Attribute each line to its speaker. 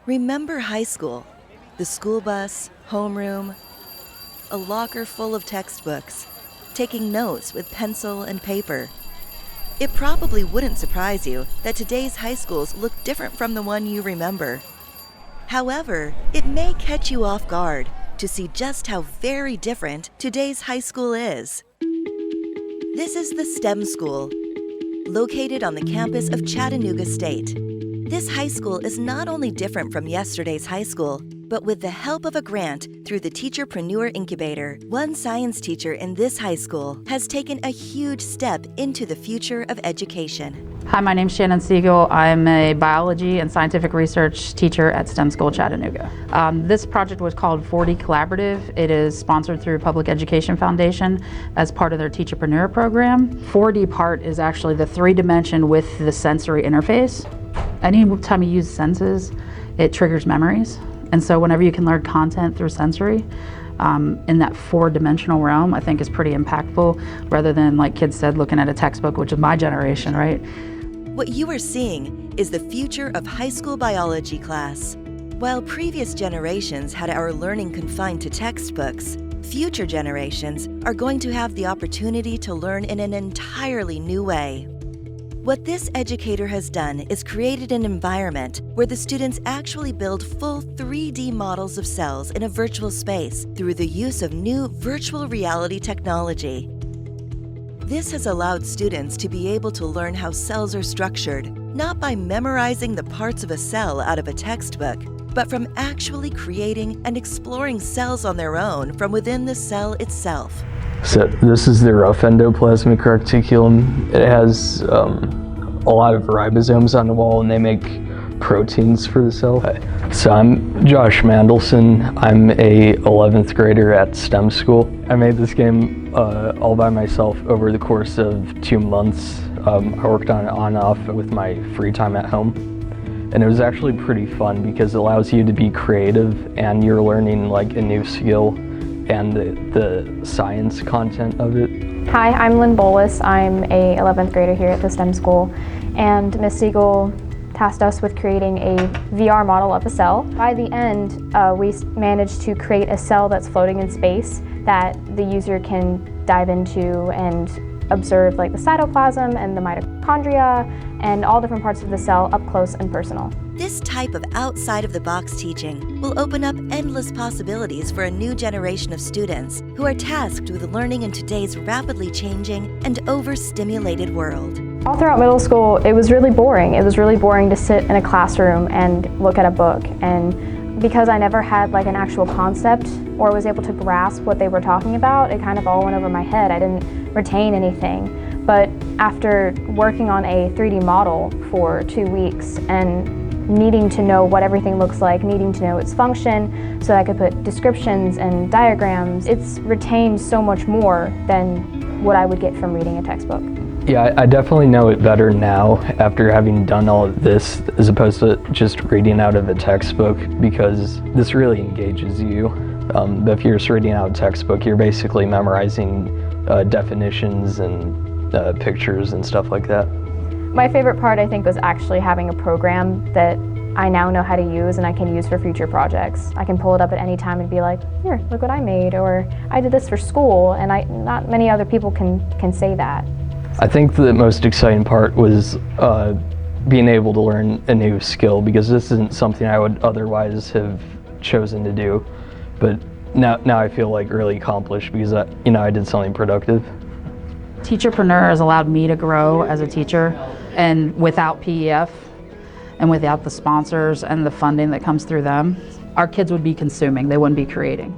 Speaker 1: Remember high school? The school bus, homeroom, a locker full of textbooks, taking notes with pencil and paper. It probably wouldn't surprise you that today's high schools look different from the one you remember. However, it may catch you off guard to see just how very different today's high school is. This is the STEM School, located on the campus of Chattanooga State. This high school is not only different from yesterday's high school, but with the help of a grant through the Teacherpreneur Incubator, one science teacher in this high school has taken a huge step into the future of education.
Speaker 2: Hi, my name's Shannon Seigle. I'm a biology and scientific research teacher at STEM School Chattanooga. This project was called 4D Collaborative. It is sponsored through Public Education Foundation as part of their Teacherpreneur program. 4D part is actually the 3-dimension with the sensory interface. Anytime you use senses, it triggers memories. And so whenever you can learn content through sensory, in that 4-dimensional realm, I think is pretty impactful, rather than, like kids said, looking at a textbook, which is my generation, right?
Speaker 1: What you are seeing is the future of high school biology class. While previous generations had our learning confined to textbooks, future generations are going to have the opportunity to learn in an entirely new way. What this educator has done is created an environment where the students actually build full 3D models of cells in a virtual space through the use of new virtual reality technology. This has allowed students to be able to learn how cells are structured, not by memorizing the parts of a cell out of a textbook, but from actually creating and exploring cells on their own from within the cell itself.
Speaker 3: So this is the rough endoplasmic reticulum. It has a lot of ribosomes on the wall, and they make proteins for the cell. So I'm Josh Mandelson. I'm a 11th grader at STEM School. I made this game all by myself over the course of 2 months. I worked on it on and off with my free time at home. And it was actually pretty fun because it allows you to be creative, and you're learning like a new skill and the science content of it.
Speaker 4: Hi, I'm Lynn Bolus. I'm a 11th grader here at the STEM School, and Ms. Seigle tasked us with creating a VR model of a cell. By the end, we managed to create a cell that's floating in space that the user can dive into and observe, like the cytoplasm and the mitochondria and all different parts of the cell up close and personal.
Speaker 1: This type of outside-of-the-box teaching will open up endless possibilities for a new generation of students who are tasked with learning in today's rapidly changing and overstimulated world.
Speaker 4: All throughout middle school, it was really boring. It was really boring to sit in a classroom and look at a book. And because I never had like an actual concept or was able to grasp what they were talking about, it kind of all went over my head. I didn't retain anything. But after working on a 3D model for 2 weeks and needing to know what everything looks like, needing to know its function so I could put descriptions and diagrams, it's retained so much more than what I would get from reading a textbook.
Speaker 3: Yeah, I definitely know it better now after having done all of this as opposed to just reading out of a textbook, because this really engages you. If you're just reading out a textbook, you're basically memorizing definitions and pictures and stuff like that.
Speaker 4: My favorite part, I think, was actually having a program that I now know how to use and I can use for future projects. I can pull it up at any time and be like, here, look what I made, or I did this for school, and not many other people can say that.
Speaker 3: I think the most exciting part was being able to learn a new skill, because this isn't something I would otherwise have chosen to do. But now I feel like really accomplished because I did something productive.
Speaker 2: Teacherpreneur has allowed me to grow as a teacher, and without PEF and without the sponsors and the funding that comes through them, our kids would be consuming, they wouldn't be creating.